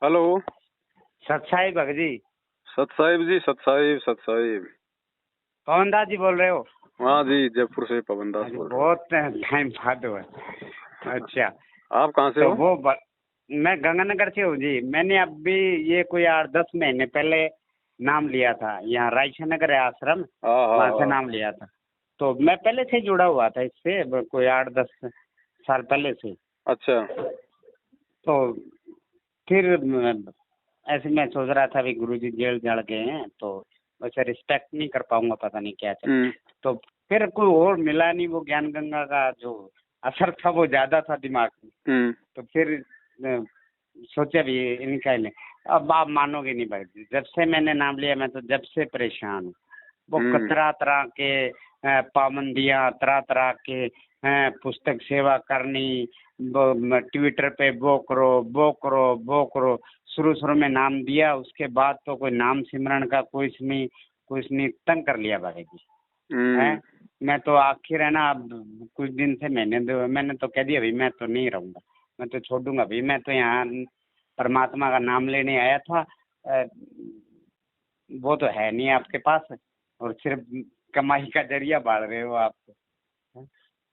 Hello. सत साहिब भगत जी। सत साहिब जी, सत साहिब, सत साहिब। पवन दास जी बोल रहे हो? हाँ जी, जयपुर से पवन दास बोल रहा हूँ। बहुत टाइम बाद हुआ। अच्छा, आप कहाँ से तो हो? मैं गंगानगर से हूँ जी। मैंने अभी ये कोई 8-10 महीने पहले नाम लिया था। यहाँ रायचंद नगर है आश्रम, हाँ हाँ वहाँ से हाँ। नाम लिया था। तो मैं पहले से जुड़ा हुआ था इससे, कोई 8-10 साल पहले से। अच्छा। तो फिर ऐसे मैं सोच रहा था, अभी गुरुजी जेल जड़ गए हैं तो वैसे रिस्पेक्ट नहीं कर पाऊंगा, पता नहीं क्या चल। हम्म तो फिर कोई और मिला नहीं, वो ज्ञान गंगा का जो असर था वो ज्यादा था दिमाग में। हम्म तो फिर सोचा भी इनका ही लें। अब आप मानोगे नहीं भाई जी, जब से मैंने नाम लिया मैं तो जब से परेशान हूँ। वो हम्म तरह तरह के पाबंदियां, तरह तरह के पुस्तक सेवा करनी, ट्विटर पे वो करो वो करो वो करो। शुरू शुरू में नाम दिया, उसके बाद तो कोई नाम सिमरन का कुछ नहीं तंग कर लिया भाई जी। है, हम्म मैं तो आखिर है ना, अब कुछ दिन से मैंने तो कह दिया भाई मैं तो नहीं रहूंगा, मैं तो छोड़ दूंगा भाई। मैं तो यहाँ परमात्मा का नाम लेने आया था। वो तो है नहीं आपके पास, और सिर्फ कमाई का जरिया बाढ़ रहे हो आप।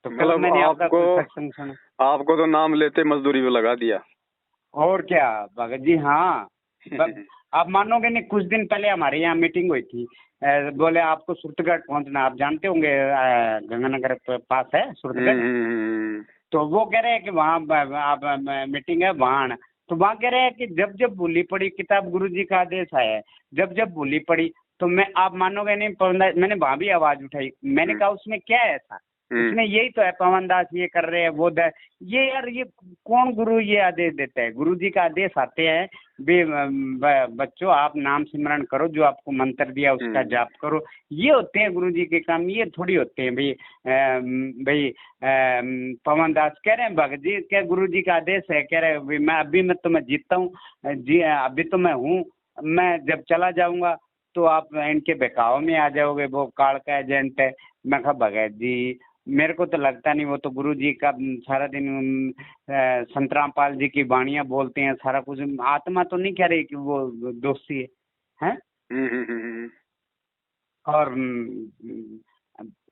तो कल मतलब मैंने आपका आपको कुछ सत्संग सुना। आपको तो नाम लेते मजदूरी पे लगा दिया। और क्या भगत जी, हाँ। आप मानोगे नहीं, कुछ दिन पहले हमारे यहाँ मीटिंग हुई थी। बोले आपको सुरतगढ़ पहुंचना, आप जानते होंगे, गंगानगर पास है सुरतगढ़। तो वो कह रहे हैं कि वहाँ आप मीटिंग है वहाँ आना। तो वहाँ कह रहे हैं कि जब जब भूली पड़ी किताब, गुरु जी का आदेश आया है, जब जब भूली पड़ी। तो मैं, आप मानोगे नहीं पवन दास, मैंने वहाँ भी आवाज उठाई। मैंने कहा उसमें क्या है ऐसा, उसमें यही तो है पवन दास ये कर रहे हैं वो ये यार, ये कौन गुरु ये आदेश देता है? गुरु जी का आदेश आते हैं बच्चों आप नाम सिमरण करो, जो आपको मंत्र दिया उसका जाप करो। ये होते हैं गुरु जी के काम, ये थोड़ी होते हैं भाई। भाई पवन दास कह रहे हैं भगत जी, क्या गुरु जी का आदेश है? कह रहे मैं अभी मैं तो मैं जीतता हूँ जी, अभी तो मैं हूँ, मैं जब चला जाऊंगा तो आप इनके बहकाव में आ जाओगे, वो काल का एजेंट है। मैं कहा भगत जी मेरे को तो लगता नहीं, वो तो गुरु जी का सारा दिन संत रामपाल जी की वाणियां बोलते हैं, सारा कुछ। आत्मा तो नहीं कह रही कि वो दोषी है। और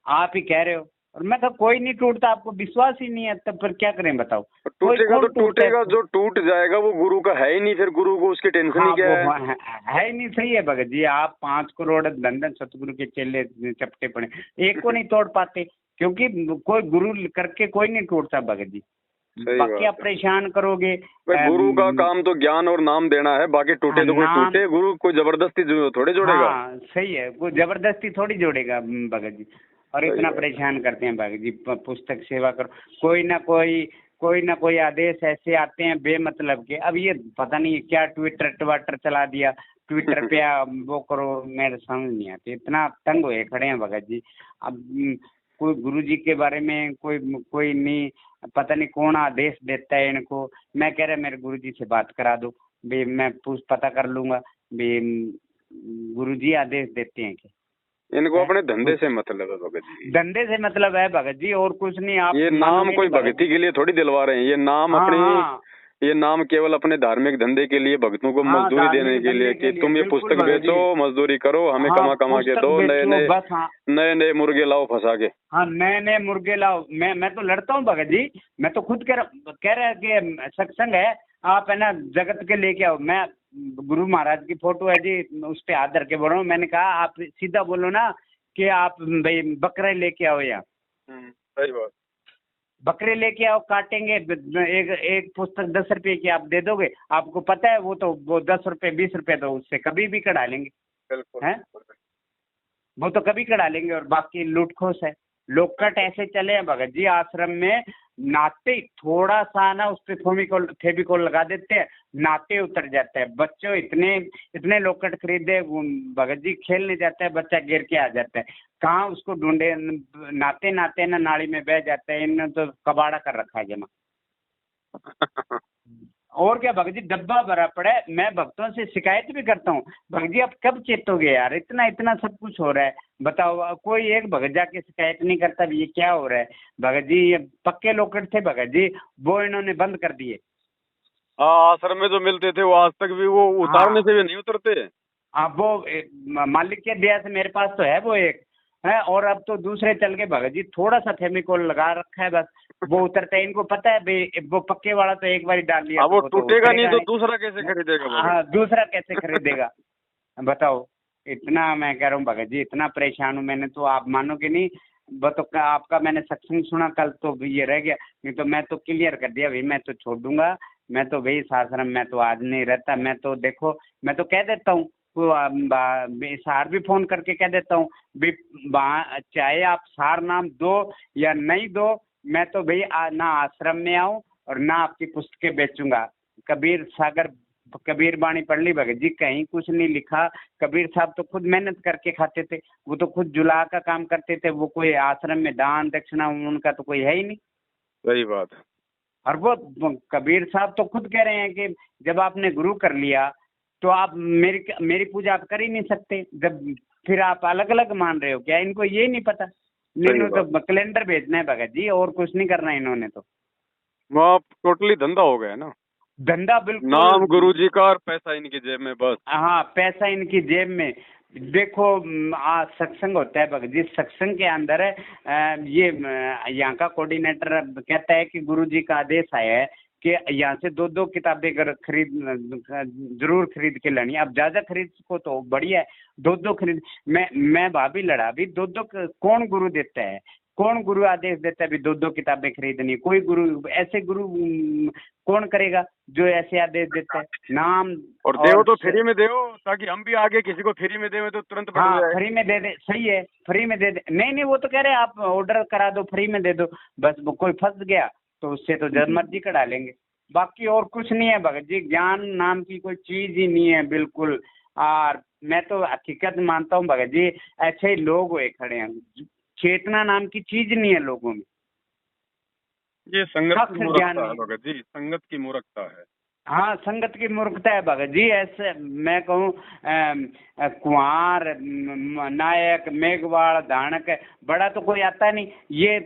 आप ही कह रहे हो, और मैं तो कोई नहीं टूटता, आपको विश्वास ही नहीं है, तब फिर क्या करें बताओ? कोई टूटेगा तो कौन टूटता टूटेगा, है? जो टूट जाएगा वो गुरु का है ही नहीं, फिर गुरु को उसकी टेंशन ही हाँ क्या वो है? है ही नहीं। सही है भगत जी, आप 5 करोड़ धन सतगुरु के चेले चपटे पड़े, एक को नहीं तोड़ पाते, क्योंकि कोई गुरु करके कोई नहीं टूटता भगत जी। सही बाकी आप बात है परेशान करोगे। भाई। गुरु का काम तो ज्ञान और नाम देना है, बाकी टूटे तो कोई नाम, टूटे, गुरु कोई जबरदस्ती थोड़े जोड़ेगा। हाँ सही है, वो जबरदस्ती थोड़ी जोड़ेगा भगत जी। और सही इतना बात। परेशान करते हैं भगत जी, पुस्तक सेवा करो, कोई ना कोई आदेश ऐसे आते हैं बेमतलब के। अब ये पता नहीं क्या ट्विटर ट्वाटर चला दिया, ट्विटर पे वो करो, मेरे समझ नहीं आती, इतना तंग हुए खड़े हैं भगत जी। अब कोई गुरु जी के बारे में कोई कोई नहीं, पता नहीं कौन आदेश देता है इनको। मैं कह रहा मेरे गुरु जी से बात करा दो भी, मैं पता कर लूंगा भी गुरु जी आदेश देते हैं क्या इनको है? अपने धंधे कुछ से मतलब है भगत जी। धंधे से मतलब है भगत जी, और कुछ नहीं। आप ये नाम मानोगे कोई नहीं भगत भक्ति जी। के लिए थोड़ी दिलवा रहे हैं, ये नाम हाँ अपनी, हाँ ये नाम केवल अपने धार्मिक धंधे के लिए, भक्तों को हाँ, मजदूरी देने धार्मिक के लिए धंधे के कि लिए तुम ये बिल्कुल पुस्तक भगत बेचो, जी। मजदूरी करो, हमें हाँ कमा कमा के पुस्तक दो, नए बेचो नए बस। हाँ नए नए मुर्गे लाओ फंसा के। हाँ, नए नए मुर्गे लाओ। मैं तो लड़ता हूँ भगत जी। मैं तो खुद कह रहा है कि सत्संग है, आप है ना जगत के लेके आओ। मैं गुरु महाराज की फोटो है जी, उस पे हाथ धर के बोल रहा हूँ। मैंने कहा आप सीधा बोलो ना कि आप भाई बकरे लेके आओ यहाँ, सही बात। बकरे लेके आओ, काटेंगे। एक एक पुस्तक 10 रुपए की आप दे दोगे, आपको पता है वो 10 रुपए 20 रुपए तो उससे कभी भी कढ़ा लेंगे। बिल्कुल हैं, बिल्कुल। वो तो कभी कढ़ा लेंगे। और बाकी लूटखोस है, लोकट ऐसे चले हैं भगत जी आश्रम में। नाते ही थोड़ा सा ना उस पर फेविकोल लगा देते हैं, नाते उतर जाता है। बच्चों इतने इतने लोकट खरीदे भगत जी, खेलने जाता है बच्चा गिर के आ जाता है। कहाँ उसको ढूंढे, नाते नाते ना नाली में बह जाता है। इन्होंने तो कबाड़ा कर रखा है जमा। और क्या भगत जी, डब्बा भरा पड़ा है। मैं भक्तों से शिकायत भी करता हूँ, भगत जी आप कब चेतोगे यार, इतना इतना सब कुछ हो रहा है, बताओ। कोई एक भगत जाके शिकायत नहीं करता भी ये क्या हो रहा है। भगत जी ये पक्के लोकट थे भगत जी, वो इन्होंने बंद कर दिए। हाँ, आश्रम में जो मिलते थे वो आज तक भी वो उतारने हाँ से भी नहीं उतरते। अब वो मालिक के दिया से मेरे पास तो है वो एक है, और अब तो दूसरे चल के भगत जी थोड़ा सा फेविकोल लगा रखा है बस, वो उतरता है। इनको पता है भाई वो पक्के वाला तो एक बार डाल लिया अब तो वो वो तो टूटेगा नहीं उतरेगा तो नहीं। दूसरा कैसे खरीदेगा भगत? हाँ दूसरा कैसे खरीदेगा बताओ। इतना मैं कह रहा हूँ भगत जी, इतना परेशान हूँ मैंने, तो आप मानोगे नहीं। आपका मैंने सत्संग सुना कल तो ये रह गया, नहीं तो मैं तो क्लियर कर दिया भाई मैं तो छोड़ दूंगा। मैं तो भाई इस आश्रम में तो आज नहीं रहता। मैं तो देखो मैं तो कह देता हूँ, सार भी फोन करके कह देता हूँ भी चाहे आप सार नाम दो या नहीं दो, मैं तो भाई ना आश्रम में आऊँ और ना आपकी पुस्तकें बेचूंगा। कबीर सागर कबीर बाणी पढ़ ली भगत जी, कहीं कुछ नहीं लिखा। कबीर साहब तो खुद मेहनत करके खाते थे, वो तो खुद जुला का काम करते थे, वो कोई आश्रम में दान दक्षिणा उनका तो कोई है ही नहीं। सही बात है। और वो कबीर साहब तो खुद कह रहे हैं कि जब आपने गुरु कर लिया तो आप मेरी मेरी पूजा आप कर ही नहीं सकते, जब फिर आप अलग अलग मान रहे हो क्या? इनको ये नहीं पता। सही इन्होंने बात। तो कैलेंडर भेजना है भगत जी, और कुछ नहीं करना इन्होंने तो। वहाँ टोटली धंधा हो गया ना। धंधा बिल्कुल। नाम गुरु जी का और पैसा इनकी जेब में बस। हाँ पैसा इनकी जेब में। देखो आज सत्संग होता है भगत जी, सत्संग के अंदर ये यहाँ का कोऑर्डिनेटर कहता है कि गुरुजी का आदेश आया है कि यहाँ से दो दो किताबें अगर जरूर खरीद के लानी है। अब ज्यादा खरीद को तो बढ़िया है, दो दो खरीद। मैं भाभी लड़ा भी दो दो कौन गुरु देता है? कौन गुरु आदेश देता है भी दो दो किताबें खरीदनी? कोई गुरु ऐसे गुरु कौन करेगा जो ऐसे आदेश देता है? नाम और देव तो फ्री में देव, ताकि हम भी आगे किसी को फ्री में देवे तो तुरंत पड़ हाँ जाए। फ्री में दे दे, सही है फ्री में दे दे। नहीं नहीं वो तो कह रहे हैं आप ऑर्डर करा दो फ्री में दे दो, बस वो कोई फंस गया तो उससे तो जब मर्जी कढ़ा लेंगे। बाकी और कुछ नहीं है भगत जी, ज्ञान नाम की कोई चीज ही नहीं है बिल्कुल। और मैं तो हकीकत मानता हूँ भगत जी, ऐसे ही लोग हुए खड़े हैं, चेतना नाम की चीज नहीं है लोगों में। ये संगत की कख ज्ञान मूर्खता है नहीं। भगत जी, संगत की मूर्खता है। हाँ संगत की मूर्खता है भगत जी। ऐसे मैं कहूँ कुंवर नायक मेघवाड़ धानक बड़ा तो कोई आता नहीं। ये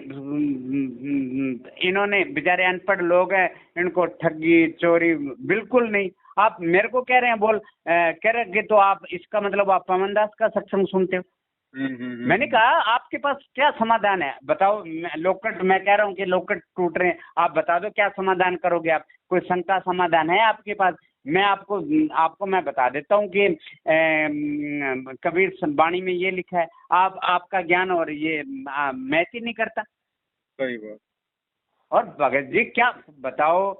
इन्होंने बेचारे अनपढ़ लोग हैं, इनको ठगी चोरी बिल्कुल नहीं। आप मेरे को कह रहे हैं कह रहे कि तो आप इसका मतलब आप पवन दास का सत्संग सुनते हो? मैंने कहा आपके पास क्या समाधान है बताओ। लोकट मैं कह रहा हूँ कि लोकट टूट रहे हैं, आप बता दो क्या समाधान करोगे आप? कोई शंका समाधान है आपके पास? मैं आपको मैं बता देता हूँ कि कबीर वाणी में ये लिखा है, आप आपका ज्ञान और ये मैच ही नहीं करता। सही बात। और भगत जी क्या बताओ,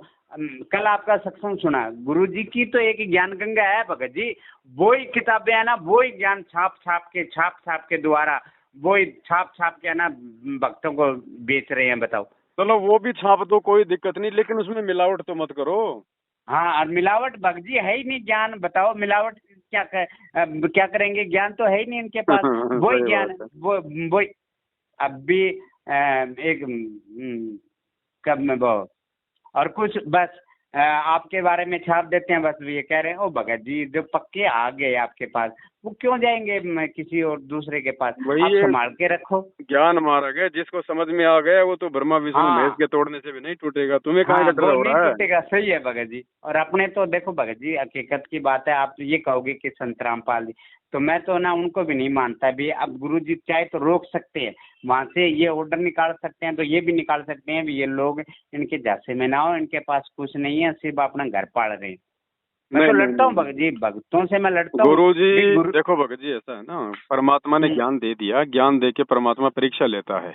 कल आपका सत्संग सुना, गुरु जी की तो एक ज्ञान गंगा है भगत जी। वो ही किताबें है ना, वो ही ज्ञान छाप छाप के द्वारा वो ही छाप के है ना भक्तों को बेच रहे हैं बताओ। चलो वो भी छाप दो, कोई दिक्कत नहीं, लेकिन उसमें मिलावट तो मत करो। हाँ और मिलावट भगत जी है ही नहीं, ज्ञान बताओ मिलावट क्या करेंगे? ज्ञान तो है ही नहीं इनके पास, वही सही ज्ञान बात है। वो अब भी एक कब में वो और कुछ बस आपके बारे में छाप देते हैं, बस ये कह रहे हैं ओ भगत जी जो पक्के आ गए आपके पास वो क्यों जाएंगे किसी और दूसरे के पास? वही आप ये संभाल के रखो। ज्ञान मारा गया, जिसको समझ में आ गया वो तो ब्रह्मा विष्णु महेश हाँ के तोड़ने से भी नहीं टूटेगा। तुम्हें कहाँ हाँ का डर वो हो नहीं रहा है? टूटेगा, सही है भगत जी। और अपने तो देखो भगत जी हकीकत की बात है, आप तो ये कहोगे कि संत रामपाल जी, तो मैं तो ना उनको भी नहीं मानता भी। अब गुरु जी चाहे तो रोक सकते हैं, वहां से ये ऑर्डर निकाल सकते हैं, तो ये भी निकाल सकते हैं भी ये लोग इनके झांसे में ना हो, इनके पास कुछ नहीं है, सिर्फ अपना घर पाल रहे हैं। मैं नहीं तो नहीं लड़ता हूँ नहीं, भगत जी, भक्तों से मैं लड़ता हूँ। गुरु जी गुरु देखो भगत जी, ऐसा है ना, परमात्मा ने ज्ञान दे दिया, ज्ञान दे के परमात्मा परीक्षा लेता है।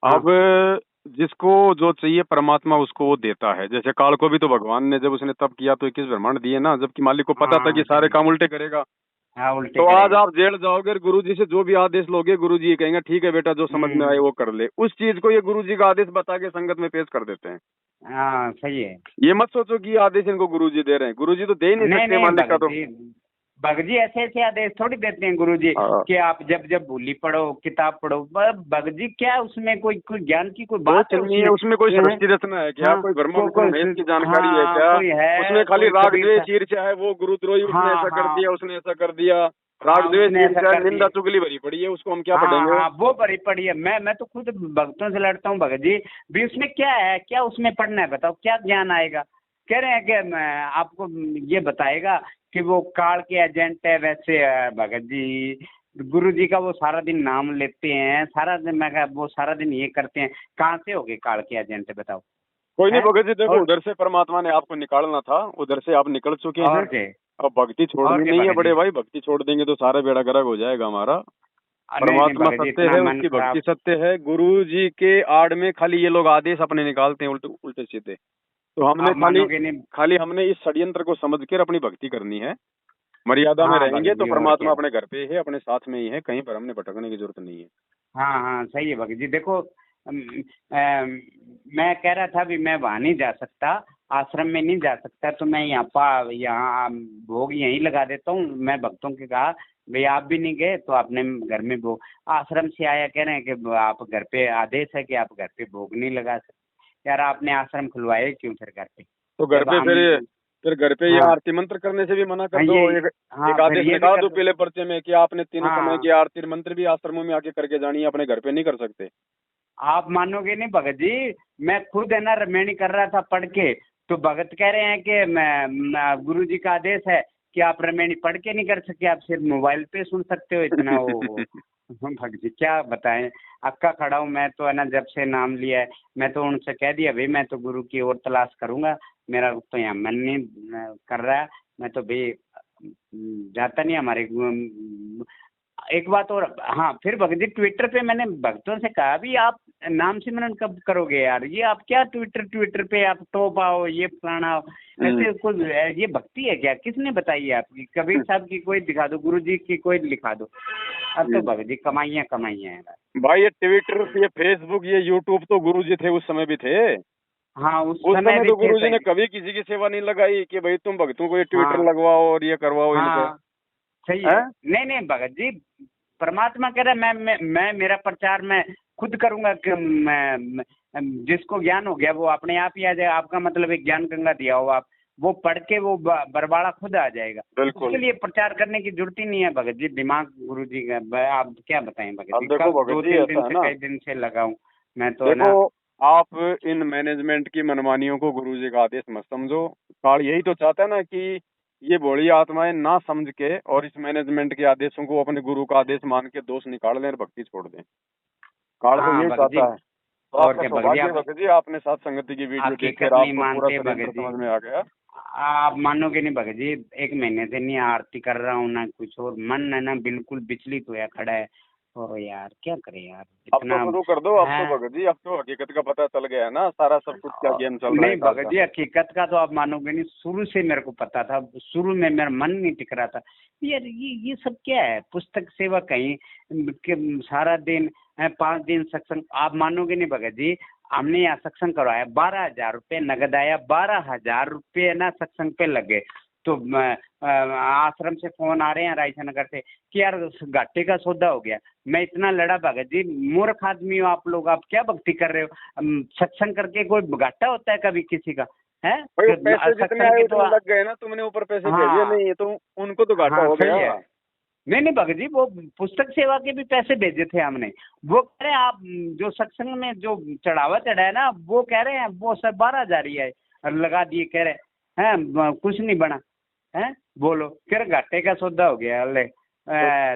हाँ अब जिसको जो चाहिए परमात्मा उसको वो देता है। जैसे काल को भी तो भगवान ने जब उसने तप किया तो 21 ब्रह्मांड दिए ना, जबकि मालिक को पता था कि हाँ सारे सही। काम उल्टे करेगा। हाँ उल्टे तो आज करेगा। आप जेल जाओगे, गुरु जी से जो भी आदेश लोगे, गुरु जी ये कहेंगे ठीक है बेटा जो समझ में आए हम्म। वो कर ले। उस चीज को ये गुरु जी का आदेश बता के संगत में पेश कर देते हैं। हाँ सही है। ये मत सोचो कि ये आदेश इनको गुरु जी दे रहे हैं, गुरु जी तो दे ही नहीं नहीं सकते नहीं मालिक का तो। भगत जी ऐसे ऐसे आदेश थोड़ी देते हैं गुरु जी हाँ, कि आप जब जब भूली पढ़ो किताब पढ़ो। भगत जी क्या उसमें कोई ज्ञान की कोई वो बात है नहीं है उसमें? उसमें कोई हैं? सृष्टि रचना है क्या? हाँ कोई ब्रह्मा विष्णु महेश की जानकारी है हाँ क्या? कोई है, उसमें खाली कोई राग कबीर द्वेष ईर्ष्या है, वो गुरुद्रोही उसने हाँ ऐसा कर हाँ दिया, उसने ऐसा कर दिया। राग हाँ द्वेष उसने ऐसा ईर्ष्या कर निंदा दिया। चुगली भरी पड़ी है, उसको हम क्या हाँ पढ़ेंगे? हाँ वो भरी पड़ी है। मैं तो खुद भक्तों से लड़ता हूँ भगत जी भी, उसमें क्या है, क्या उसमें पढ़ना है बताओ, क्या ज्ञान आएगा? कह रहे हैं कि आपको ये बताएगा कि वो काल के एजेंट है। वैसे भगत जी, गुरु जी का वो सारा दिन नाम लेते हैं, सारा दिन मैं कहा वो सारा दिन ये करते हैं, कहाँ से हो गए काल के एजेंट बताओ? कोई नहीं हैं? भगत जी, देखो और उधर से परमात्मा ने आपको निकालना था, उधर से आप निकल चुके हैं। और के अब भक्ति और छोड़नी के नहीं है भगत बड़े जी। भाई, भक्ति छोड़ देंगे तो सारा बेड़ा गर्क हो जाएगा हमारा। नहीं नहीं परमात्मा भगत जी, सत्य इतना है, मन उसकी भक्ति खराब। सत्य है। गुरु जी के आड़ में खाली ये लोग आदेश अपने निकालते हैं उल्टे उल्टे सीधे। तो हमने आप खाली मानोगे नहीं। खाली हमने इस षड्यंत्र को समझ कर अपनी भक्ति करनी है। मर्यादा में हाँ रहेंगे भगत तो जी, और परमात्मा क्या। अपने घर पे ही है, अपने साथ में ही है, कहीं पर हमने भटकने की जरूरत नहीं है। हाँ हाँ सही है भगत जी। देखो मैं कह रहा था भी मैं वहाँ नहीं जा सकता, आश्रम में नहीं जा सकता, तो मैं यहाँ भोग यहीं लगा देता हूँ। मैं भक्तों के कहा भाई आप भी नहीं गए तो आपने घर में भोग, आश्रम से आया कह रहे हैं कि आप घर पे आदेश है कि आप घर पे भोग नहीं लगा सकते। यार आपने आश्रम खुलवाए क्यों फिर घर पे? तो घर जब पे हम। फिर घर पे ये हाँ आरती मंत्र करने से भी मना कर हाँ दो। ये। एक हाँ एक फिर आदेश ये भी निकाल कर दो दो। पीले पर्चे में कि आपने तीनों समय हाँ की आरती मंत्र भी आश्रमों में आके करके जानी है, अपने घर पे नहीं कर सकते। आप मानोगे नहीं भगत जी, मैं खुद है ना रमेणी कर रहा था पढ़ के, तो भगत कह रहे हैं कि गुरु जी का आदेश है कि आप रमेणी पढ़ के नहीं कर सके, आप सिर्फ मोबाइल पे सुन सकते हो। इतना वो भगत जी क्या बताएं, अक्का खड़ा हूँ मैं तो है ना, जब से नाम लिया है। मैं तो उनसे कह दिया भाई मैं तो गुरु की और तलाश करूंगा, मेरा तो यहाँ मन नहीं कर रहा है। मैं तो भाई जाता नहीं हमारे एक बात और। हाँ फिर भगत जी ट्विटर पे मैंने भक्तों से कहा भी आप नाम सिमरन कब करोगे यार, ये आप क्या ट्विटर ट्विटर पे आप टॉप आओ ये फलाना आओ, ऐसे कुछ ये भक्ति है क्या? किसने बताई है आपकी? कबीर साहब की कोई दिखा दो, गुरु जी की कोई लिखा दो। अब तो भगत जी कमाइयाँ कमाइयाँ है। भाई ये ट्विटर, ये फेसबुक, ये यूट्यूब तो गुरु जी थे उस समय भी थे। हाँ उस उस समय समय भी तो थे गुरु जी ने सही। कभी किसी की सेवा नहीं लगाई कि भाई तुम भक्तों को ये ट्विटर हाँ लगवाओ और ये करवाओ इनको। हाँ सही है। हैं? नहीं नहीं भगत जी, परमात्मा कह रहा है मैं मेरा प्रचार मैं खुद करूंगा कि जिसको ज्ञान हो गया वो अपने आप ही आ जाएगा। आपका मतलब एक ज्ञान गंगा दिया हो आप, वो पढ़ के वो बरबाड़ा खुद आ जाएगा। बिल्कुल। उसके लिए प्रचार करने की जरूरत ही नहीं है भगत जी। दिमाग गुरु जी का आप क्या बताएं भगत अब जी, देखो कब भगत दो जी तीन दिन ऐसा है से ना, कई दिन से लगाऊं मैं तो है देखो ना। आप इन मैनेजमेंट की मनमानियों को गुरु जी का आदेश मत समझो। काल यही तो चाहता है ना कि ये भोली आत्माएं ना समझ के और इस मैनेजमेंट के आदेशों को अपने गुरु का आदेश मान के दोष निकाल लें और भक्ति छोड़ दें। काल तो हाँ यही भगत जी। चाहता है। तो और आपका क्या भगत जी, सौभाग्य है आप भगत जी, आपने साथ संगति की वीडियो हकीकत देखकर नहीं आपको पूरा मानते षड्यंत्र भगत जी। समझ में आ गया। आप मानोगे नहीं भगत जी, एक महीने से नहीं आरती कर रहा हूँ ना कुछ, और मन है ना बिल्कुल विचलित होया खड़ा है। और यार क्या करें यार, अब तो इतना शुरू कर दो, अब तो है। भगत जी अब तो हकीकत का पता चल गया है ना, सारा सब कुछ क्या गेम चल रहा है नहीं काल भगत का। जी, हकीकत का तो आप मानोगे नहीं, शुरू से मेरे को पता था। शुरू में मेरा मन नहीं टिक रहा था यार, ये सब क्या है, पुस्तक सेवा कहीं सारा दिन 5 दिन सत्संग। आप मानोगे नहीं भगत जी, हमने यहाँ सत्संग करवाया, 12,000 रुपये नगद आया, 12,000 रुपये ना सत्संग पे लगे। तो आश्रम से फोन आ रहे हैं रायसा नगर से कि यार घाटे का सौदा हो गया। मैं इतना लड़ा भगत जी, मूर्ख आदमी हो आप लोग, आप क्या भक्ति कर रहे हो? सत्संग करके कोई घाटा होता है कभी किसी का? है भाई वो पैसे जितने सत्संग आए की तो। उतने लग गए ना, तुमने ऊपर पैसे भेजे हाँ नहीं तो उनको तो घाटा हाँ हो सही गया। है। नहीं नहीं भगत जी, वो पुस्तक सेवा के भी पैसे भेजे थे हमने। वो कह रहे हैं आप जो सत्संग में जो चढ़ावा चढ़ाया ना, वो कह रहे हैं वो सब 12,000 ही है, लगा दिए कह रहे हैं कुछ नहीं बना है। बोलो फिर घाटे का सौदा हो गया। अल्ले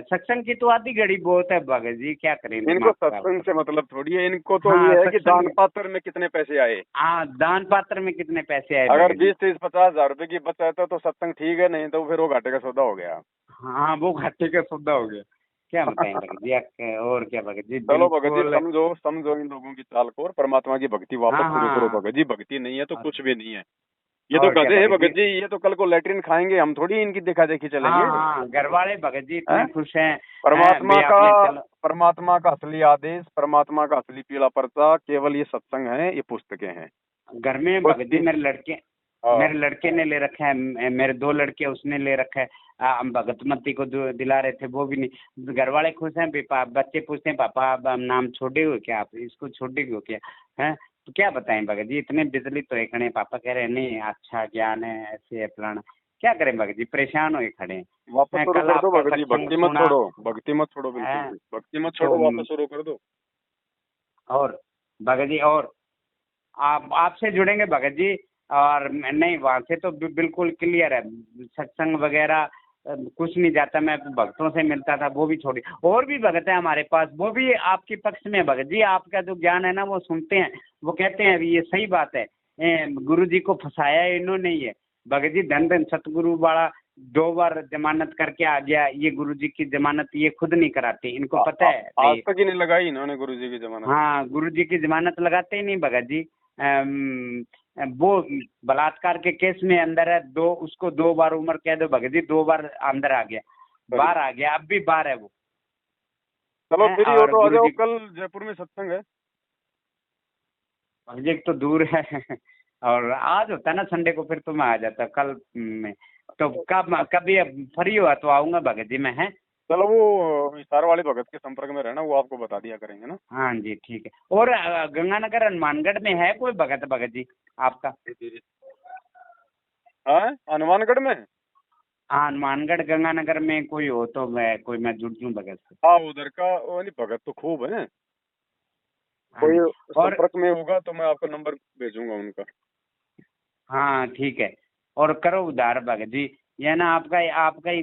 सत्संग की तो आधी घड़ी बहुत है भगत जी, क्या करें इनको दिमाग खराब। सत्संग से मतलब थोड़ी है, इनको तो हाँ ये है कि दान सत्संग। पात्र में कितने पैसे आए। हाँ दान पात्र में कितने पैसे आए अगर भगत जी। 20, 30, 50 हजार रुपए की बचत है तो सत्संग ठीक है, नहीं तो फिर वो घाटे का सौदा हो गया। हाँ वो घाटे का सौदा हो गया। क्या बताएं भगत जी, और क्या भगत जी, चलो भगत जी, बिल्कुल। समझो समझो इन लोगों की चाल को और परमात्मा की भक्ति वापस हाँ शुरू करो हाँ। भगत जी। भक्ति नहीं है तो कुछ भी नहीं है। ये तो और क्या गधे हैं भगत जी। भगत जी, ये तो कल को लैट्रिन खाएंगे, हम थोड़ी इनकी देखा देखी चलेंगे। हाँ हाँ घर वाले भगत जी इतने हैं? खुश हैं। परमात्मा भाई का आपने चलो। परमात्मा का असली आदेश, परमात्मा का असली पीला पर्चा केवल ये सत्संग है, ये पुस्तकें हैं। घर में भगत जी उसकी हाँ। मेरे लड़के ने ले रखा है, मेरे 2 लड़के उसने ले रखा है। हम भगतमती को दिला रहे थे, वो भी नहीं। घर वाले खुश हैं, बच्चे पूछते हैं पापा अब हम नाम छोड़े हो क्या, आप इसको छोड़े हो क्या? हैं तो क्या बताएं भगत जी, इतने बिजली तो है खड़े। पापा कह रहे हैं नहीं अच्छा ज्ञान है, ऐसे है फलाना। क्या करें भगत जी, परेशान हुए खड़े वापस हैं। शुरू कल कर दो आपका भगत जी, सत्संग भक्ति मत सुना छोड़ो, भक्ति मत छोड़ो, बिल्कुल है। भी भक्ति मत तो छोड़ो, वापस शुरू कर दो। और भगत जी, और आपसे जुड़ेंगे भगत जी। और नहीं वहाँ से तो बिल्कुल क्लियर है, सत्संग वगैरह कुछ नहीं जाता, मैं भक्तों से मिलता था, वो भी छोड़ी। और भी भगत है हमारे पास, वो भी आपके पक्ष में भगत जी, आपका जो ज्ञान है ना वो सुनते हैं, वो कहते हैं अभी ये सही बात है, गुरु जी को फंसाया इन्होंने ही है। भगत जी धन धन सतगुरु वाला 2 बार जमानत करके आ गया, ये गुरु जी की जमानत ये खुद नहीं कराते, इनको पता है आज तक ही नहीं लगाई इन्होंने गुरु जी की जमानत। हाँ गुरु जी की जमानत लगाते ही नहीं भगत जी। वो बलात्कार के केस में अंदर है, उसको 2 बार उम्र कह दो भगत जी, 2 बार अंदर आ गया, बाहर आ गया, अब भी बाहर है वो। चलो हैं, फ्री हो और तो आ गुरु जाओ, जी कल जयपुर में सत्संग है। भगत जी तो दूर है और आज होता है ना संडे को, फिर तो मैं आ जाता कल में। तो कभी फ्री हुआ तो आऊंगा भगत जी मैं, है। चलो वो इशार वाले भगत के संपर्क में रहना, वो आपको बता दिया करेंगे ना। हाँ जी ठीक है। और गंगानगर हनुमानगढ़ में है कोई भगत जी आपका? हाँ हनुमानगढ़ में। हाँ हनुमानगढ़ गंगानगर में कोई हो तो मैं जुड़ जूँ भगत से। हाँ उधर का वो नहीं, भगत तो खूब है। हाँ कोई जी। और संपर्क में होगा तो मैं आपको नंबर भेजूंगा उनका। हाँ ठीक है। और करो उधार भगत जी, ये ना आपका आपका ही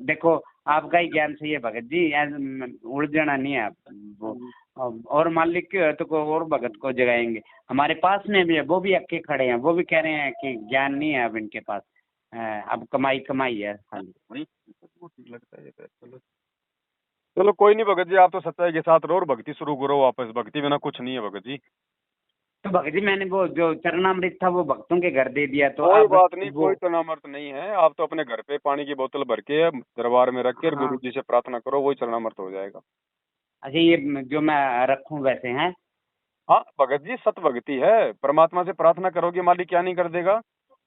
देखो, आपका ही ज्ञान सही है भगत जी, उलझना नहीं है आप वो। और मालिक के हो तो कोई और भगत को जगाएंगे, हमारे पास में भी है, वो भी अक्के खड़े हैं, वो भी कह रहे हैं कि ज्ञान नहीं है अब इनके पास, अब कमाई कमाई है खाली। ठीक लगता है। चलो चलो कोई नहीं भगत जी, आप तो सच्चाई के साथ रहो और भक्ति शुरू करो वापस, भक्ति बिना कुछ नहीं है भगत जी। तो भगत जी मैंने वो जो चरणामृत था वो भक्तों के घर दे दिया, तो कोई अब बात नहीं, वो कोई चरणामृत नहीं है, आप तो अपने घर पे पानी की बोतल भर के दरबार में रख के और हाँ गुरु जी से प्रार्थना करो, वही चरणामृत हो जाएगा। अच्छा, ये जो मैं रखूं वैसे हैं? हाँ भगत जी, सत भक्ति है, परमात्मा से प्रार्थना करोगे मालिक क्या नहीं कर देगा।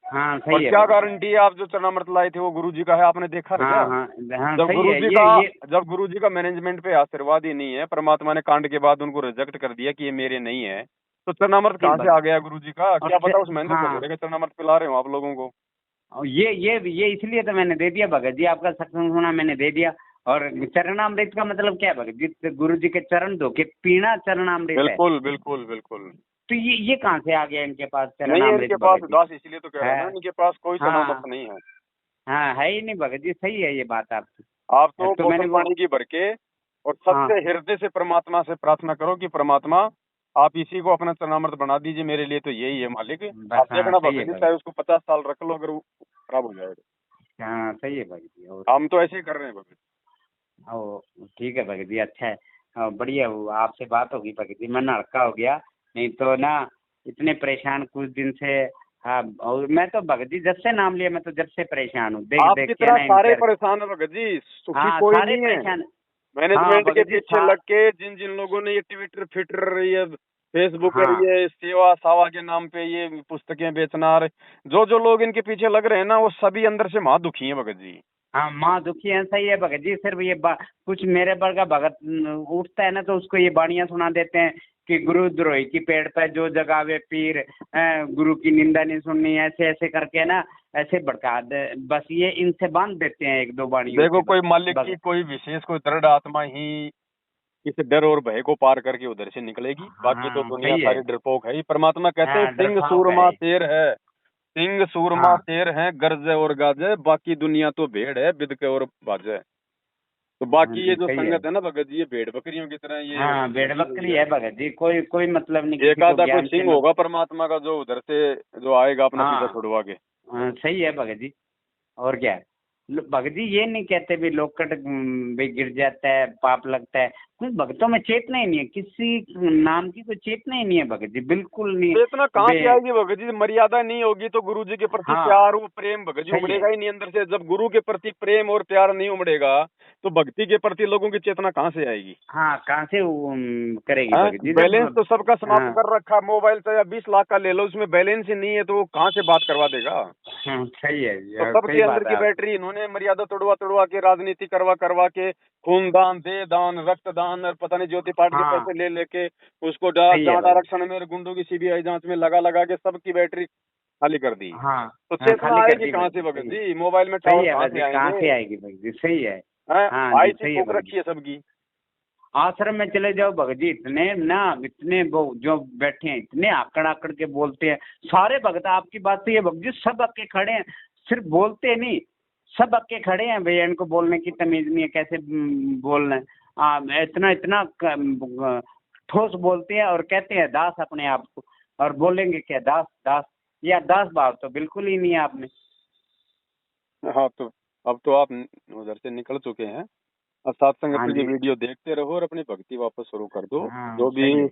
हाँ और सही है क्या भगत जी। गारंटी है आप जो चरणामृत लाए थे वो गुरु जी का है, आपने देखा है क्या? हाँ हाँ हाँ जब सही गुरु है जी का ये। जब गुरु जी का मैनेजमेंट पे आशीर्वाद ही नहीं है, परमात्मा ने कांड के बाद उनको रिजेक्ट कर दिया कि ये मेरे नहीं है, तो चरणामृत नहीं कहाँ से आ गया गुरु जी का? और क्या पता उस महेंद्र हाँ, भगोड़े के चरणामृत पिला रहे हो आप लोगों को। और ये इसलिए तो मैंने दे दिया भगत जी, आपका सत्संग सुना मैंने दे दिया। और चरणामृत का मतलब क्या है भगत जी? गुरु जी के चरण धो के पीना चरणामृत है। बिल्कुल बिल्कुल बिल्कुल। तो ये कहाँ से आ गया इनके पास नहीं है चरणामृत इनके पास भगत जी? दास, इसलिए तो कह रहे हैं ना, है। इनके पास कोई हाँ चरणामृत नहीं है। हाँ है ही नहीं भगत जी, सही है ये बात आपकी। आप तो तो मैंने बोतल वो पानी की भर के और हाँ सच्चे हृदय से परमात्मा से प्रार्थना करो कि परमात्मा आप इसी को अपना चरणामृत बना दीजिए, मेरे लिए तो यही है मालिक। बस, आप हाँ देखना सही है भगत जी, भगत। चाहे उसको 50 साल रख लो, अगर वो खराब हो जाएगा। हाँ सही है भगत जी। और हम तो ऐसे ही कर रहे हैं भगत। ओ ठीक है भगत जी, अच्छा है। बढ़िया हुआ आपसे बात होगी भगत जी, मन हल्का हो गया, नहीं तो ना इतने परेशान कुछ दिन से। हाँ और मैं तो भगत जी जब से नाम लिया, मैं तो जब से परेशान हूँ, देख देख आपकी के तरह ना सारे इनके। परेशान है भगत जी, सुखी हाँ कोई सारे नहीं है। परेशान। हाँ मैनेजमेंट के भगत जी पीछे लग के जिन जिन लोगों ने ये ट्विटर फिटर, ये फेसबुक, हाँ ये सेवा सावा के नाम पे ये पुस्तकें बेचना, जो जो लोग इनके पीछे लग रहे हैं ना, वो सभी अंदर से महा दुखी हैं भगत जी। हाँ माँ दुखी है, सही है भगत जी। सिर्फ ये कुछ मेरे पर का भगत उठता है ना, तो उसको ये बाणियां सुना देते हैं कि गुरुद्रोही की पेड़ पे जो जगावे पीर, गुरु की निंदा नहीं सुननी, ऐसे ऐसे करके ना ऐसे भड़का दे, बस ये इनसे बांध देते हैं 1-2 बाणियों देखो से कोई मालिक की भगत। कोई विशेष कोई दृढ़ आत्मा ही इस डर और भय को पार करके उधर से निकलेगी, बाकी तो हाँ दुनिया सही है। सारी डरपोक है ही। परमात्मा कहते हैं हाँ सिंह डरपाक सूरमा है। शेर है, सिंह सूरमा हाँ शेर है, गरजे और गाजे, बाकी दुनिया तो भेड़ है बिदके और बाजे। तो हाँ बाकी ये जी जो सही है। संगत है ना भगत जी, ये भेड़ बकरियों की तरह ये हाँ भेड़ लगी हुई बकरी है। है भगत जी, कोई कोई मतलब नहीं एक किसी को आधा कोई ज्ञान से सिंह होगा परमात्मा का जो उधर से जो आएगा अपना पीछा हाँ छुड़वा के। सही है भगत जी। और क्या है? भगत जी ये नहीं कहते भी लोकट भी गिर जाता है, पाप लगता है, कुछ भगतों में चेतना ही नहीं है, किसी नाम की कोई चेतना ही नहीं है भगत जी, बिल्कुल नहीं। चेतना कहाँ बे से आएगी भगत जी? मर्यादा नहीं होगी तो गुरु जी के प्रति हाँ प्यार वो प्रेम भगत जी सही है। उमड़ेगा ही नहीं अंदर से। जब गुरु के प्रति प्रेम और प्यार नहीं उमड़ेगा तो भक्ति के प्रति लोगों की चेतना कहाँ से आएगी? हाँ कहाँ से करेगी हाँ, भगत जी बैलेंस जब। तो सबका समाप्त हाँ कर रखा है, मोबाइल चाहे 20 लाख का ले लो, उसमें बैलेंस ही नहीं है तो वो कहाँ से बात करवा देगा? हाँ सही है, तो सही सबके अंदर बात है की आप। बैटरी इन्होंने मर्यादा तोड़वा तोड़वा के, राजनीति करवा करवा के, खूनदान, देहदान, रक्तदान और पता नहीं ज्योति पाठ के हाँ पैसे ले लेके उसको सही है जांच भगत। आरक्षण में, गुंडों की सीबीआई जांच में लगा लगा के सबकी बैटरी खाली कर दी। हाँ तो हाँ चेतना खाली कर आएगी दी कहाँ भगत से जी, भगत सही है। जी? मोबाइल में सही टावर है कहाँ भगत से जी, कहाँ आएंगे? से आएगी भगत जी, सही है। हैं? हाँ जी आईटी सही है फूक भगत जी। रखी है सबकी। आश्रम में चले जाओ भगत जी, इतने वो जो बैठे हैं इतने आकड़ आकड़ के बोलते हैं। सारे भगत आपकी बात तो ये भगत जी सब अक्के खड़े हैं, सिर्फ बोलते नहीं, सब अक्के खड़े हैं भैया, इनको बोलने की तमीज नहीं है, कैसे बोलना है। इतना इतना ठोस बोलते हैं और कहते हैं दास अपने आप को, और बोलेंगे क्या दास दास, या दास भाव तो बिल्कुल ही नहीं है आप में। हाँ, तो अब तो आप उधर से निकल चुके हैं। अब साथ संगत हाँ की जी। वीडियो देखते रहो और अपनी भक्ति वापस शुरू कर दो। हाँ जो भी सही है।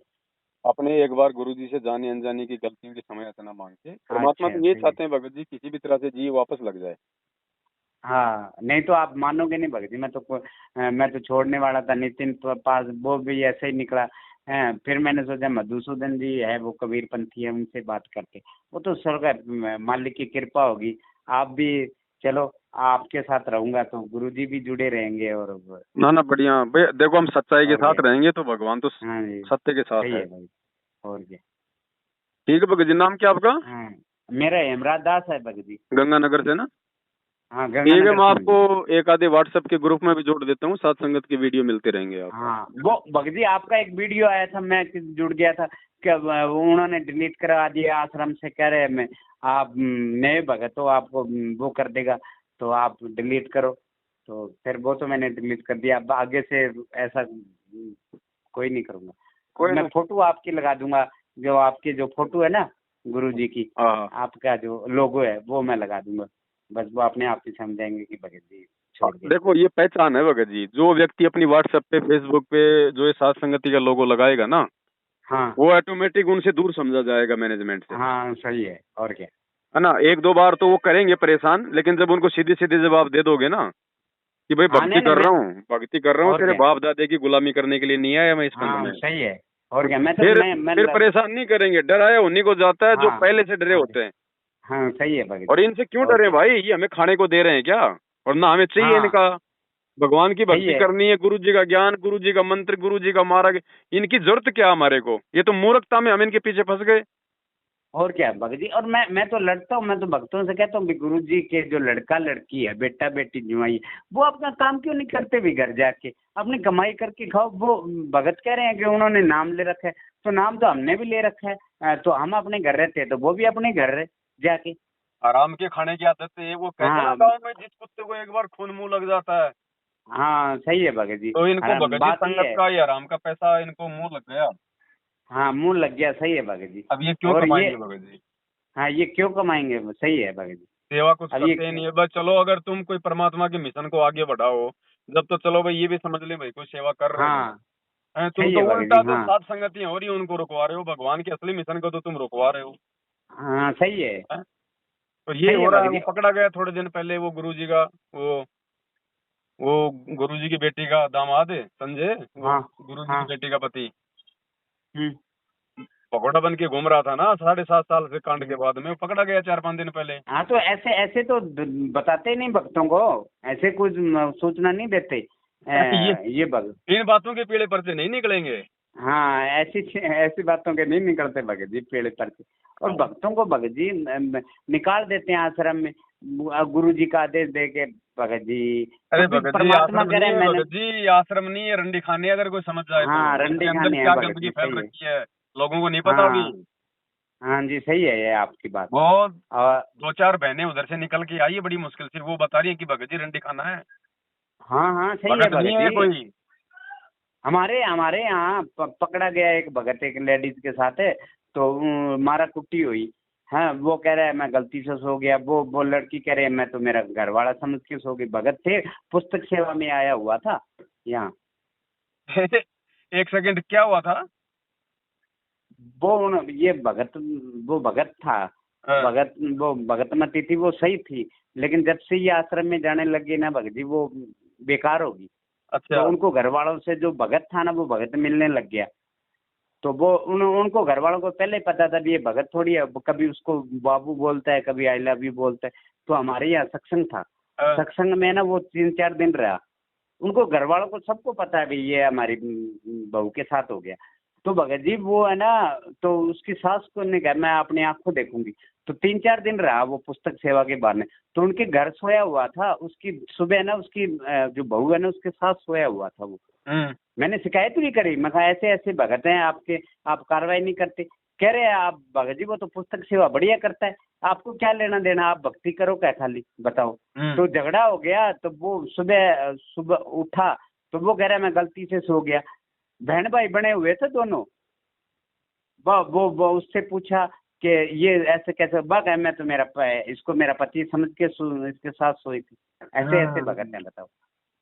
अपने एक बार गुरु जी से जाने अनजाने की गलतियों की क्षमा याचना मांग के, परमात्मा अच्छा तो ये सही है। चाहते हैं भगत जी किसी भी तरह से जी वापस लग जाए। हाँ नहीं तो आप मानोगे नहीं भगत जी, मैं तो छोड़ने वाला था, नितिन पास वो भी ऐसे ही निकला है। फिर मैंने सोचा मधुसूदन जी है, वो कबीर पंथी है, उनसे बात करके, वो तो स्वर्ग मालिक की कृपा होगी। आप भी चलो, आपके साथ रहूंगा तो गुरु जी भी जुड़े रहेंगे। और ना ना, बढ़िया भैया, देखो हम सच्चाई के और क्या। साथ रहेंगे तो भगवान तो हाँ जी सत्य के साथ सही है। है भाई। और क्या। ठीक है भगत जी, नाम क्या आपका? हाँ मेरा हेमराज दास है भगत जी। गंगानगर से ना? हाँ ठीक है, गंगानगर मैं से हूँ आपको जी। एक आधे व्हाट्सएप के ग्रुप में भी जोड़ देता हूँ, साथ संगत की वीडियो मिलते रहेंगे आप। हाँ वो भगत जी आपका एक वीडियो आया था, मैं जुड़ गया था कि उन्होंने डिलीट करा दिया आश्रम से, कह रहे मैं आप नए भगत हो, आपको वो कर देगा तो आप डिलीट करो। तो फिर वो तो मैंने डिलीट कर दिया। अब आगे से ऐसा कोई नहीं करूँगा। अब कोई मैं ना। फोटो आपकी लगा दूंगा, जो आपकी जो फोटो है ना गुरु जी की, हाँ हाँ। आपका जो लोगो है वो मैं लगा दूंगा। बस वो अपने आप ही समझाएंगे कि भगत जी छोड़ गए। देखो ये पहचान है भगत जी, जो व्यक्ति अपनी व्हाट्सएप पे फेसबुक पे जो ये साथ संगति का लोगो लगाएगा ना, हाँ वो ऑटोमेटिक उनसे दूर समझा जाएगा मैनेजमेंट से, हाँ सही है। और क्या। है ना? एक दो बार तो वो करेंगे परेशान, लेकिन जब उनको सीधे सीधे जवाब दे दोगे ना कि भाई हाँ नहीं नहीं मैं, भक्ति कर रहा हूँ, और तेरे क्या। बाप दादे की गुलामी करने के लिए नहीं आया मैं इस पंथ हाँ में, सही है। और क्या। फिर परेशान नहीं करेंगे। डराया उन्हीं को जाता है जो हाँ पहले से डरे और होते हैं। हाँ सही है भगत और जी। इनसे क्यों और डरे क्या। भाई? ये हमें खाने को दे रहे हैं क्या? और ना हमें चाहिए हाँ इनका। भगवान की सही भक्ति है। करनी है, गुरु जी का ज्ञान, गुरु जी का मंत्र, गुरु जी का मार्ग, इनकी जरूरत क्या हमारे को? ये तो मूर्खता में हम इनके पीछे फंस गए। और क्या भगत जी। और मैं तो लड़ता हूँ, मैं तो भक्तों से कहता हूँ गुरु जी के जो लड़का लड़की है, बेटा बेटी जुआई, वो अपना काम क्यों नहीं करते भी घर जाके अपनी कमाई करके खाओ। वो भगत कह रहे हैं कि उन्होंने नाम ले रखा है, तो नाम तो हमने भी ले रखा है। तो हम अपने घर रहते हैं तो वो भी अपने घर रहे जाके। आराम के खाने की आदत है। वो कहते हैं ना हाँ गाँव में, जिस कुत्ते को एक बार खून मुंह लग जाता है, हाँ सही है भगत जी। तो इनको भगत जी बात ये संगत है। का या आराम का पैसा इनको मुंह लग गया। हाँ मुंह लग गया, सही है भगत जी। अब ये क्यों और ये, कमाएंगे भगत जी? हाँ ये क्यों कमाएंगे, सही है भगत जी। सेवा कुछ अब ये, करते ही नहीं है। बस चलो, अगर तुम कोई परमात्मा के मिशन को आगे बढ़ाओ, जब तो चलो भाई ये भी समझ ले भाई कोई सेवा कर रहे हैं। हाँ तुम सही है तो भगत उल्टा जी। जो हाँ सात संगतियां हो रही है उनको रुकवा रहे हो, भगवान के असली मिशन को तो तुम रुकवा रहे हो। हाँ सही है। हैं? तो ये सही है हो रहा है। भगत वो जी। पकड़ा गया थोड़े दिन पहले, वो गुरु जी का वो गुरु जी की बेटी का दामाद है संजय, वो हाँ गुरु जी की हाँ। बेटी का पति, हम्म। पकौड़ा बन के घूम रहा था ना 7.5 साल से कांड के बाद में, वो पकड़ा गया 4-5 दिन पहले। हाँ तो ऐसे ऐसे तो बताते नहीं भक्तों को, ऐसे कुछ सूचना नहीं देते। ये ये भगत। इन बातों के पीड़े पर्चे नहीं निकलेंगे। हाँ ऐसी ऐसी बातों के नहीं निकलते भगत जी पेड़ पर से। और भक्तों को भगत जी निकाल देते हैं आश्रम में, गुरु जी का आदेश दे के भगत जी। अरे कभी भगत जी परमात्मा आश्रम कह नहीं रहे है, मैंने। भगत जी आश्रम नहीं है, रंडी खाने अगर कोई समझ जाए तो। हाँ रंडी इसके अंदर खाने हैं क्या भगत गंदगी जी, फैल सही है। रखी है, लोगों को नहीं पता हाँ अभी। हाँ जी सही है ये आपकी बात। वो और 2-4 बहनें उधर से निकल के आई है बड़ी मुश्किल से, वो बता रही है कि भगत जी रंडी खाना है। हाँ हाँ सही है भगत नहीं भगत है जी। कोई। हमारे हमारे यहाँ पकड़ा गया एक भगत एक लेडीज के साथ है, तो मारा कुट्टी हुई। हाँ वो कह रहा है मैं गलती से सो गया, वो लड़की कह रही है मैं तो मेरा घर वाला समझ के सो गई। भगत थे, पुस्तक सेवा में आया हुआ था यहाँ। एक सेकंड, क्या हुआ था? ये भगत, वो भगत था। हाँ। भगत, वो भगतमती थी, वो सही थी, लेकिन जब से ये आश्रम में जाने लगी ना भगत जी, वो बेकार होगी। तो अच्छा। उनको घर वालों से जो भगत था ना वो भगत मिलने लग गया। तो वो उनको घर वालों को पहले पता था भी ये भगत थोड़ी है, कभी उसको बाबू बोलता है, कभी आई लव यू बोलता है। तो हमारे यहाँ सत्संग था, हाँ। सत्संग में ना वो 3-4 दिन रहा। उनको घर वालों को सबको पता है भी ये हमारी बहू के साथ हो गया। तो भगत जी वो है ना, तो उसकी सास को ने कहा मैं अपनी आंखों देखूंगी। तो 3-4 दिन रहा वो पुस्तक सेवा के बहाने। तो उनके घर सोया हुआ था, उसकी सुबह ना उसकी जो बहू है ना उसके साथ सोया हुआ था वो। मैंने शिकायत भी करी, मैं कहा ऐसे ऐसे भगत हैं आपके, आप कार्रवाई नहीं करते। कह रहे हैं आप भगत जी वो तो पुस्तक सेवा बढ़िया करता है, आपको क्या लेना देना, आप भक्ति करो क्या खाली बताओ। तो झगड़ा हो गया। तो वो सुबह सुबह उठा तो वो कह रहा है मैं गलती से सो गया। बहन भाई बने हुए थे दोनों। वो उससे पूछा कि ये ऐसे कैसे, बग है मैं तो इसको मेरा पति समझ के इसके साथ सोई थी। ऐसे ऐसे भगत हैं बताओ।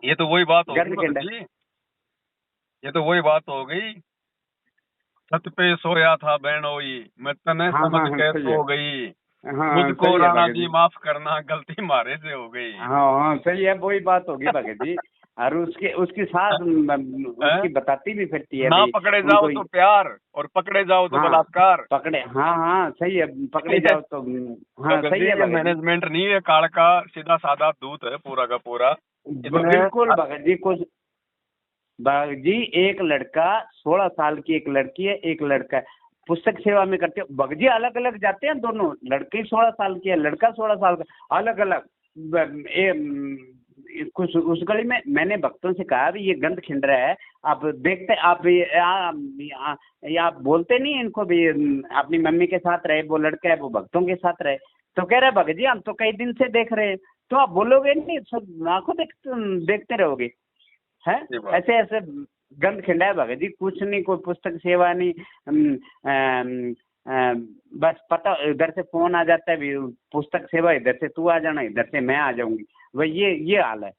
ये तो वही बात हो गई गर्द भगत के जी, ये तो वही बात हो गई। छत पे सोया था बहनोई, मैं तने हाँ समझ हाँ हाँ के सही है। सो गई, हाँ मुझको सही है राणा भगत जी जी। माफ करना, गलती मारे से हो गई। हाँ हाँ सही है, वही बात होगी भगत जी। और उसके उसकी सास हैं? उसकी बताती भी फिरती है ना भाई पकड़े जाओ उनको। तो प्यार, और पकड़े जाओ तो हाँ बलात्कार। पकड़े, हाँ हाँ सही है, पकड़े जाओ तो हाँ भगत सही जी है ये भगत जी। मैनेजमेंट नहीं है, काल का सीधा साधा दूत है पूरा का पूरा। इसमें बिल्कुल भगत जी कुछ। भगत जी एक लड़का 16 साल की, एक लड़की है, एक लड़का है, पुस्तक सेवा में करते हैं भगत जी। अलग अलग जाते हैं दोनों, लड़की 16 साल की है, लड़का 16 साल का, अलग अलग। कुछ उस गली में मैंने भक्तों से कहा भी ये गंद खिंड रहा है, आप देखते आप ये आप बोलते नहीं इनको भी अपनी मम्मी के साथ रहे, वो लड़का है वो भक्तों के साथ रहे। तो कह रहे भगत जी हम तो कई दिन से देख रहे हैं। तो आप बोलोगे नहीं, सब आंखों देखते रहोगे हैं। ये बात। ऐसे ऐसे गंद खिंडा है भगत जी, कुछ नहीं, कोई पुस्तक सेवा नहीं। बस पता इधर से फोन आ जाता है भी पुस्तक सेवा, इधर से तू आ जाना, इधर से मैं आ जाऊंगी, वही ये हाल है।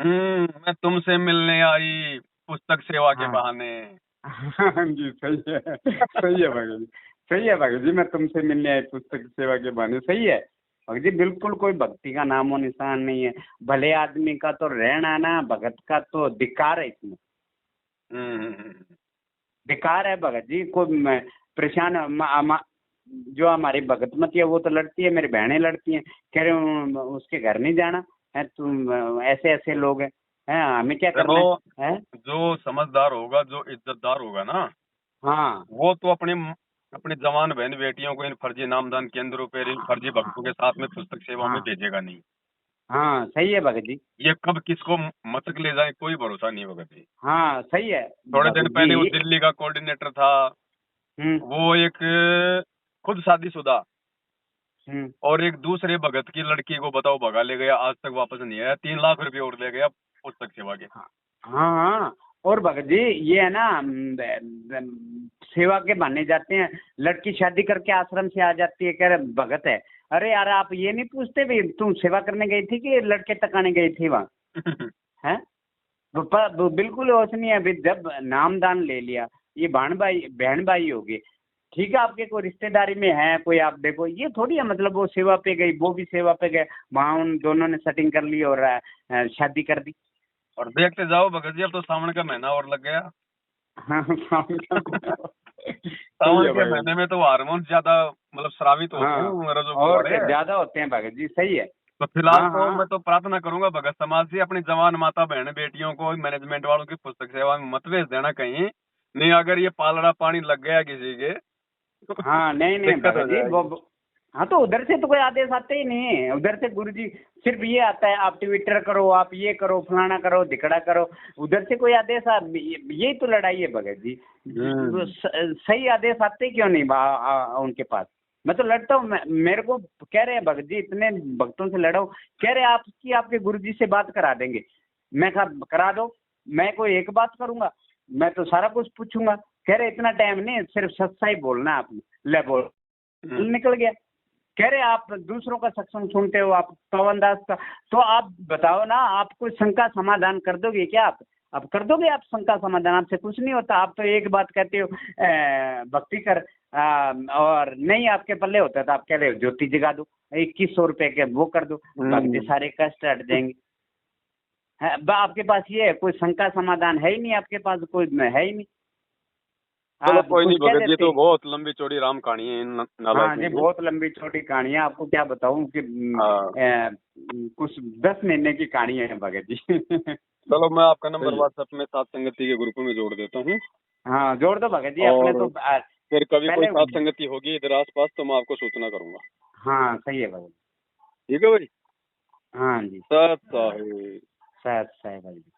मैं तुमसे मिलने आई पुस्तक सेवा के हाँ बहाने। हाँ जी सही है, सही है भगत जी, सही है भगत जी, मैं तुमसे मिलने आई पुस्तक सेवा के बहाने, सही है भगत जी। बिल्कुल कोई भक्ति का नामो निशान नहीं है। भले आदमी का तो रहना ना, भगत का तो धिक्कार है इसमें, बेकार है भगत जी। को परेशान जो हमारी भगतमती है वो तो लड़ती है, मेरी बहनें लड़ती हैं, कह रहे उसके घर नहीं जाना है, तुम ऐसे ऐसे लोग हैं हमें क्या करना देखो, है? जो समझदार होगा, जो इज्जतदार होगा ना, हाँ वो तो अपने अपनी जवान बहन बेटियों को इन फर्जी नामदान केंद्रों पर, इन फर्जी भक्तों के साथ में पुस्तक सेवा में हाँ भेजेगा नहीं। हाँ सही है भगत जी। ये कब किसको मचक ले जाए कोई भरोसा नहीं भगत जी। हाँ सही है थोड़े दिन भगत पहले वो जी। दिल्ली का कोऑर्डिनेटर था, हम्म वो एक खुद शादीशुदा हम्म। और एक दूसरे भगत की लड़की को बताओ भगा ले गया, आज तक वापस नहीं आया, 3 लाख रुपए और ले गया पुस्तक सेवा के। हाँ हाँ। और भगत जी ये है ना सेवा के बहाने जाते हैं, लड़की शादी करके आश्रम से आ जाती है, कह रहे भगत है। अरे यार आप ये नहीं पूछते भी तुम सेवा करने गई थी कि लड़के तकाने गई थी वहाँ हैं? बिल्कुल होश नहीं है। अभी जब नामदान ले लिया, ये बहन भाई हो गए, ठीक है आपके कोई रिश्तेदारी में है कोई, आप देखो ये थोड़ी है मतलब वो सेवा पे गई वो भी सेवा पे गए, वहाँ उन दोनों ने सेटिंग कर ली और शादी कर दी। और देखते जाओ भगत जी, अब तो सावन का महीना और लग गया। हाँ सावन का महीना। सही सावन है के भगत जी। महीने में तो हार्मोन ज्यादा मतलब स्रावित होते हाँ हैं रजोगुण और वाले। क्या ज्यादा होते हैं भगत जी, सही है। तो फिलहाल हाँ तो हाँ मैं तो प्रार्थना करूंगा भगत समाज से, अपनी जवान माता बहन बेटियों को मैनेजमेंट वालों की पुस्तक सेवा में मत भेज देना कहीं, नहीं अगर ये पालड़ा पानी लग गया किसी के तो हाँ नहीं नहीं दिक्कत हो भगत जी जाएगी। हाँ तो उधर से तो कोई आदेश आते ही नहीं है, उधर से गुरु जी सिर्फ ये आता है आप ट्विटर करो, आप ये करो, फलाना करो, धिकड़ा करो, उधर से कोई आदेश यही तो लड़ाई है भगत जी। हम्म। सही आदेश आते क्यों नहीं उनके पास? मैं तो लड़ता हूँ, मेरे को कह रहे हैं भगत जी, इतने भक्तों से लड़ा हूँ, कह रहे आपके गुरु जी से बात करा देंगे। मैं कहा करा दो, मैं कोई एक बात करूंगा, मैं तो सारा कुछ पूछूंगा। कह रहे इतना टाइम नहीं, सिर्फ सच्चाई बोलना है आपने, ले बोल निकल गया। कह रहे आप दूसरों का सत्संग सुनते हो, आप पवन दास का, तो आप बताओ ना, आप कोई शंका समाधान कर दोगे क्या? आप कर दोगे आप शंका समाधान? आपसे कुछ नहीं होता, आप तो एक बात कहते हो भक्ति कर, और नहीं आपके पल्ले होता तो आप कह रहे हो ज्योति जगा दो, 2100 रुपए के वो कर दो, बाकी सारे कष्ट हट जाएंगे। आपके पास ये है, कोई शंका समाधान है ही नहीं आपके पास, कोई है ही नहीं। चलो आप कोई कुछ नहीं कह भगत जी, देते। तो बहुत लंबी चौड़ी राम कहानी है इन हाँ नालायकों जी की। बहुत लंबी छोटी कहानी है, आपको क्या बताऊं कि हाँ कुछ 10 महीने की कहानी है भगत जी। चलो, मैं आपका नंबर सही है। व्हाट्सएप में सात संगति के ग्रुप में जोड़ देता हूँ। हाँ जोड़ दो भगत जी अपने और तो फिर कभी कोई पहले। सात संगति होगी इधर आस पास तो मैं आपको सूचना करूंगा। हाँ सही है भगत। ठीक है भाई। हाँ जी। सत साहिब। सही सही भगत जी।